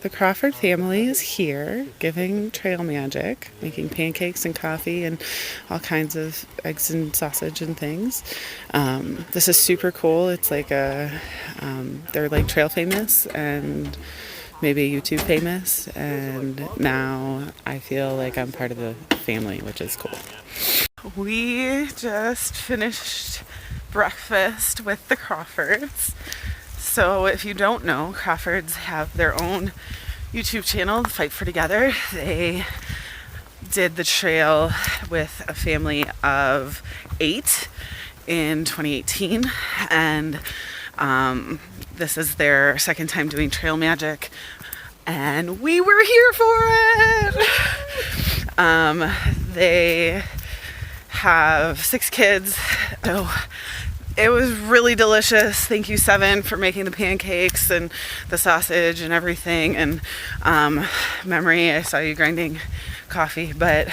the Crawford family is here giving trail magic, making pancakes and coffee and all kinds of eggs and sausage and things. This is super cool. It's like they're like trail famous and maybe YouTube famous, and now I feel like I'm part of the family, which is cool. We just finished breakfast with the Crawfords. So if you don't know, Crawfords have their own YouTube channel, Fight for Together. They did the trail with a family of 8 in 2018, and this is their second time doing trail magic, and we were here for it. They have 6 kids, so it was really delicious. Thank you, Seven, for making the pancakes and the sausage and everything. And Memory, I saw you grinding coffee, but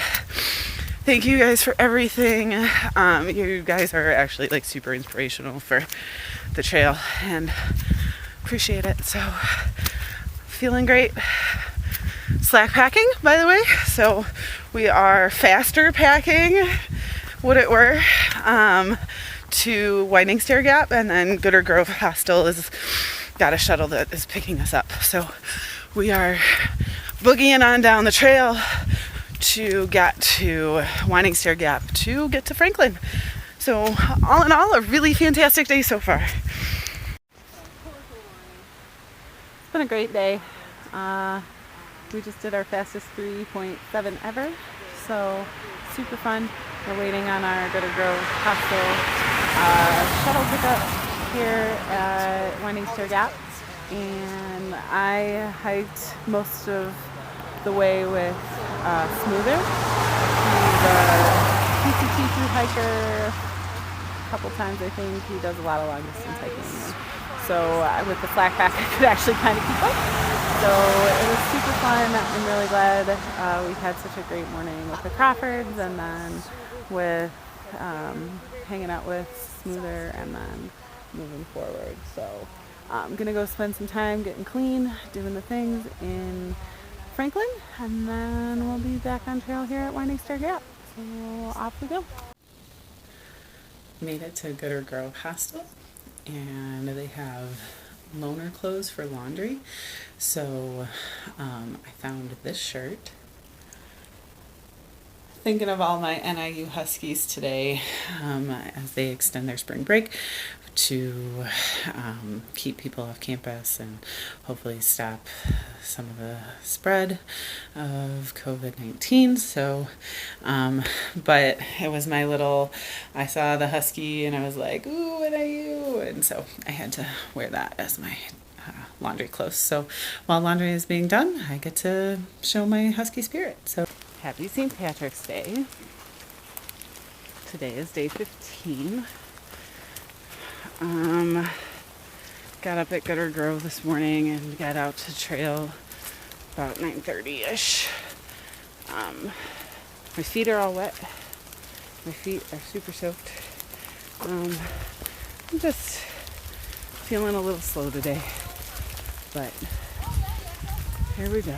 thank you guys for everything. You guys are actually like super inspirational for the trail, and appreciate it. So feeling great. Slack packing, by the way. So we are faster packing, would it were, to Winding Stair Gap, and then Gooder Grove Hostel has got a shuttle that is picking us up. So we are boogieing on down the trail to get to Winding Stair Gap to get to Franklin. So all in all, a really fantastic day so far. It's been a great day. We just did our fastest 3.7 ever, so super fun. We're waiting on our Gooder Grove Hostel shuttle pickup here at Winding Stair Gap, and I hiked most of the way with Smoother. He's a PCT through hiker. A couple times, I think. He does a lot of long distance hiking. So with the slack pack, I could actually kind of keep up. So it was super fun. I'm really glad we had such a great morning with the Crawfords, and then with hanging out with Smoother, and then moving forward. So I'm gonna go spend some time getting clean, doing the things in Franklin, and then we'll be back on trail here at Winding Stair Gap. So off we go. Made it to Gooder Grove Hostel, and they have loaner clothes for laundry. So I found this shirt. Thinking of all my NIU Huskies today as they extend their spring break to keep people off campus and hopefully stop some of the spread of COVID-19. So, but it was my little, I saw the Husky and I was like, ooh, NIU. And so I had to wear that as my laundry clothes. So while laundry is being done, I get to show my Husky spirit. So happy St. Patrick's Day. Today is day 15. Got up at Gooder Grove this morning and got out to trail about 9:30ish. My feet are all wet. My feet are super soaked. I'm just feeling a little slow today, but here we go.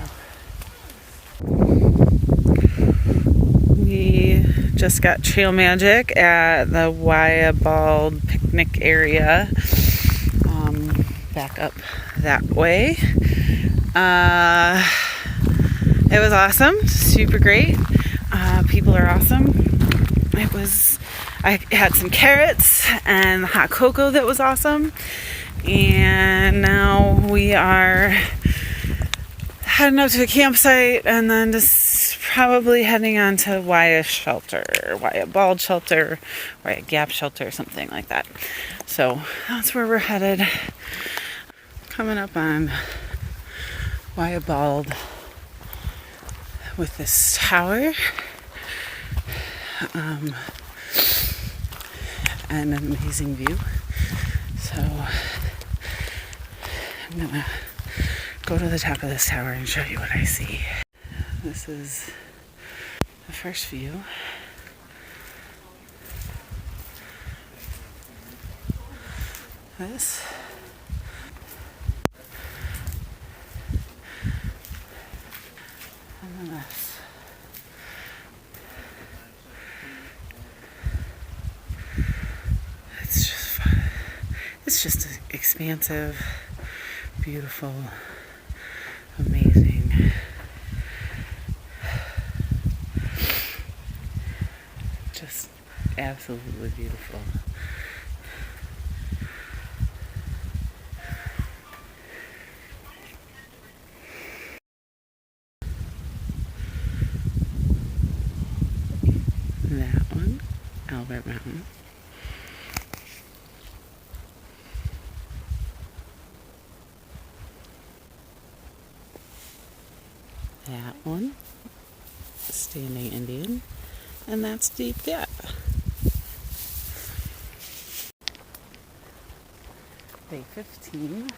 We just got trail magic at the Wyabald picnic area, back up that way. It was awesome, super great. People are awesome. I had some carrots and hot cocoa that was awesome. And now we are heading up to a campsite, and then just probably heading on to Wyabald shelter, Wyatt Gap shelter, something like that. So that's where we're headed. Coming up on Wyabald with this tower, and an amazing view. So I'm gonna go to the top of this tower and show you what I see. This is the first view. expansive, beautiful, amazing. Just absolutely beautiful. That one, Albert Mountain. That one, Standing Indian. And that's Deep Gap. Day 15.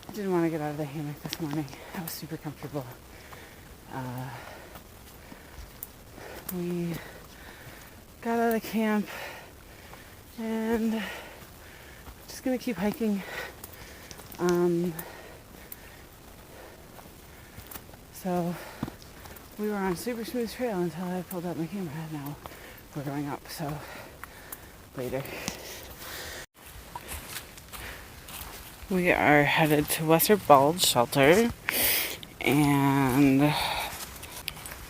I didn't want to get out of the hammock this morning. I was super comfortable. We got out of camp and just gonna keep hiking. So we were on super smooth trail until I pulled out my camera. Now we're going up, so later. We are headed to Western Bald Shelter, and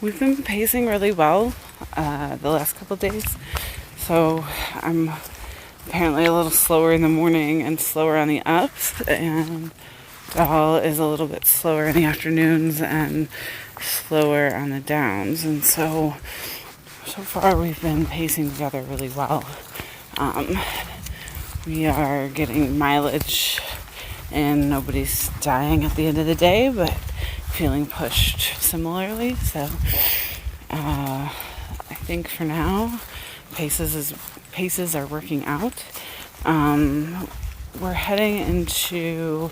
we've been pacing really well the last couple of days. So I'm apparently a little slower in the morning and slower on the ups, and Doll is a little bit slower in the afternoons and slower on the downs. And so far we've been pacing together really well. We are getting mileage and nobody's dying at the end of the day, but feeling pushed similarly. So I think for now paces are working out. We're heading into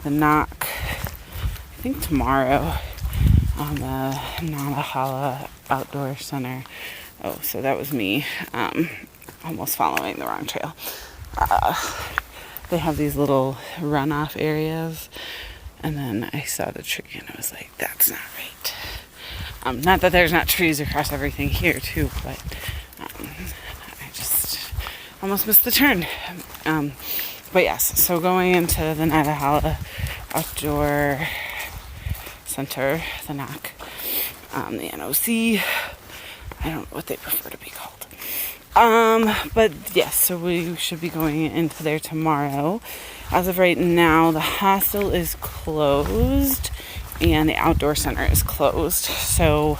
the knock, I think tomorrow, on the Nantahala Outdoor Center. Oh, so that was me almost following the wrong trail. They have these little runoff areas, and then I saw the tree and I was like, that's not right. Not that there's not trees across everything here too, but I just almost missed the turn. But yes, so going into the Nantahala Outdoor Center, the NOC, the NOC, I don't know what they prefer to be called. But yes, so we should be going into there tomorrow. As of right now, the hostel is closed and the outdoor center is closed. So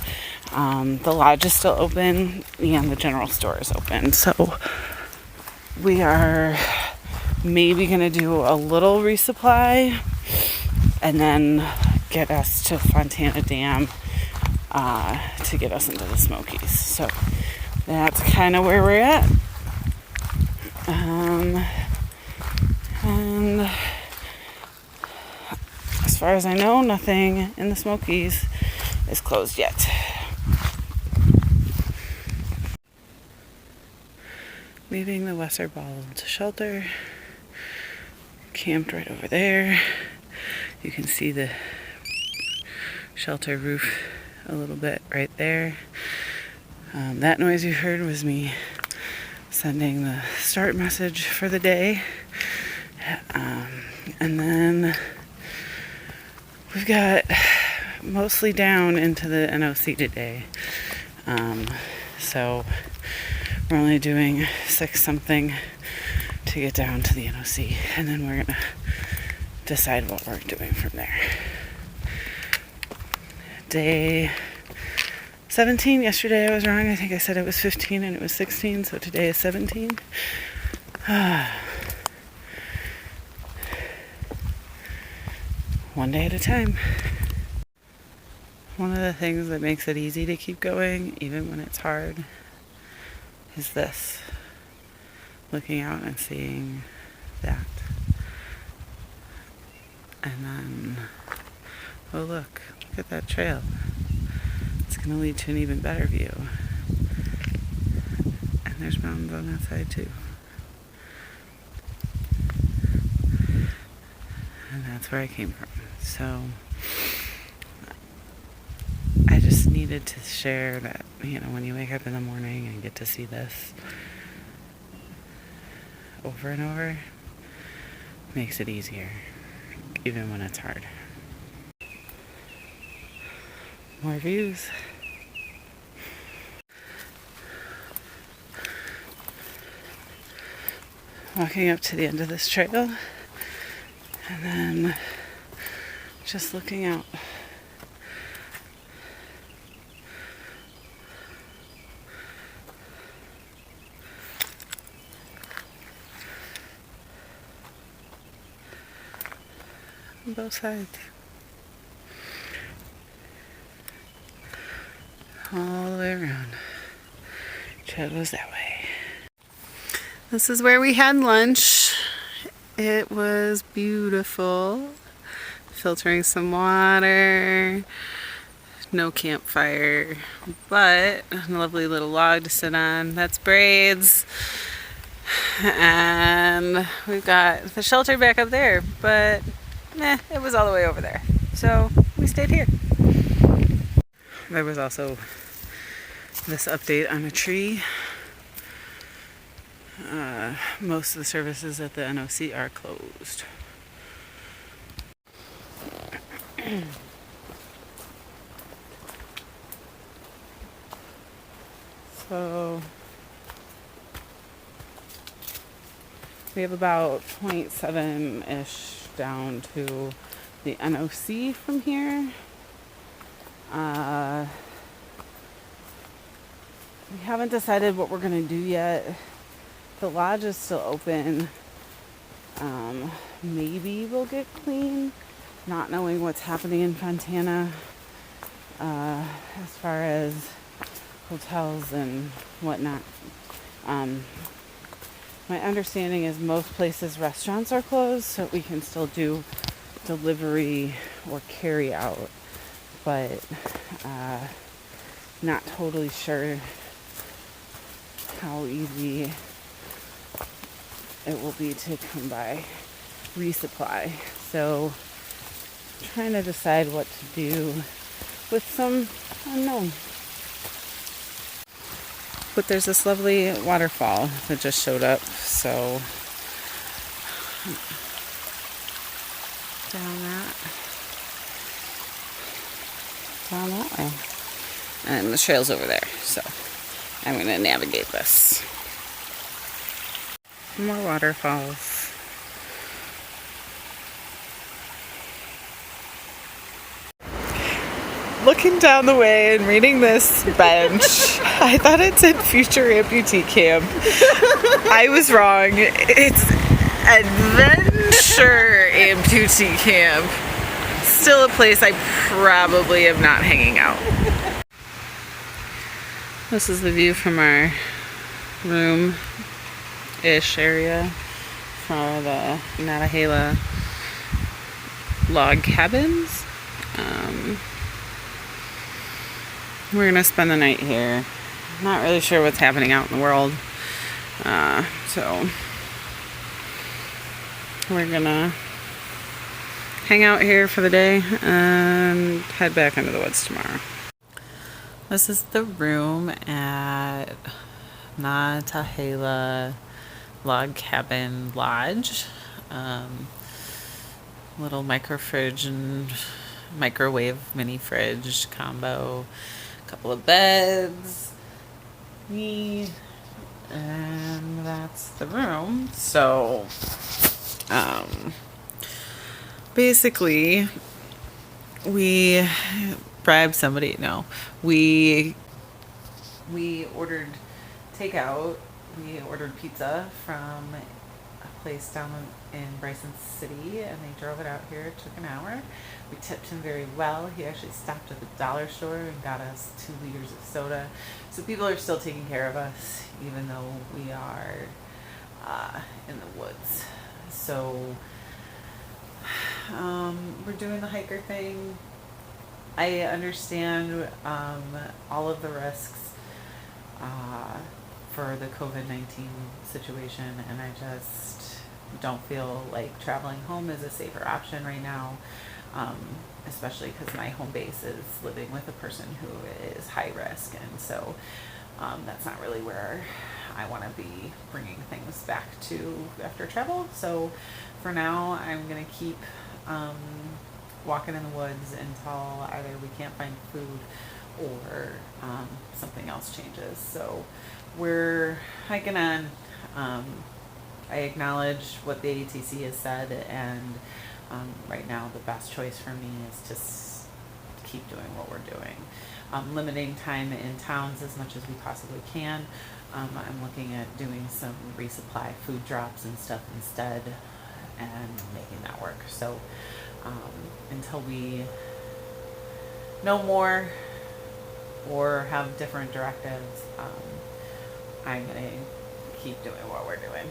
the lodge is still open and the general store is open. So we are maybe going to do a little resupply and then get us to Fontana Dam to get us into the Smokies. So that's kind of where we're at. And as far as I know, nothing in the Smokies is closed yet. Leaving the Western Bald Shelter, camped right over there. You can see the shelter roof a little bit right there. That noise you heard was me sending the start message for the day. And then we've got mostly down into the NOC today. So we're only doing 6 something to get down to the NOC, and then we're gonna decide what we're doing from there. Day 17. Yesterday I was wrong. I think I said it was 15 and it was 16, so today is 17. One day at a time. One of the things that makes it easy to keep going, even when it's hard, is this. Looking out and seeing that. And then, oh look at that trail. It's going to lead to an even better view. And there's mountains on that side too. And that's where I came from. So I just needed to share that, when you wake up in the morning and get to see this over and over makes it easier, even when it's hard. More views. Walking up to the end of this trail and then just looking out. On both sides. All the way around. Trail goes that way. This is where we had lunch. It was beautiful. Filtering some water. No campfire, but a lovely little log to sit on. That's Braids. And we've got the shelter back up there, but it was all the way over there. So we stayed here. There was also this update on a tree. Most of the services at the NOC are closed. So we have about 0.7-ish down to the NOC from here. We haven't decided what we're going to do yet. The lodge is still open. Maybe we'll get clean, not knowing what's happening in Fontana as far as hotels and whatnot. My understanding is most places, restaurants are closed, so we can still do delivery or carry out, but not totally sure how easy it will be to come by resupply. So trying to decide what to do with some unknown. But there's this lovely waterfall that just showed up, so down that way. And the trail's over there, so I'm going to navigate this. More waterfalls. Looking down the way and reading this bench, I thought it said future amputee camp. I was wrong. It's adventure amputee camp. Still a place I probably am not hanging out. This is the view from our room-ish area for the Nantahala log cabins. We're gonna spend the night here. Not really sure what's happening out in the world. So we're gonna hang out here for the day and head back into the woods tomorrow. This is the room at Nantahala Log Cabin Lodge. Little micro fridge and microwave mini fridge combo. Couple of beds, and that's the room. So basically we bribed somebody. No, we ordered takeout. We ordered pizza from a place down in Bryson City, and they drove it out here. It took an hour. We tipped him very well. He actually stopped at the dollar store and got us 2 liters of soda. So people are still taking care of us, even though we are in the woods. So we're doing the hiker thing. I understand all of the risks for the COVID-19 situation, and I just don't feel like traveling home is a safer option right now. Especially because my home base is living with a person who is high risk, and so that's not really where I want to be bringing things back to after travel. So for now, I'm going to keep walking in the woods until either we can't find food or something else changes. So we're hiking on. I acknowledge what the ATC has said, and right now the best choice for me is to keep doing what we're doing. Limiting time in towns as much as we possibly can. I'm looking at doing some resupply food drops and stuff instead and making that work. So until we know more or have different directives, I'm going to keep doing what we're doing.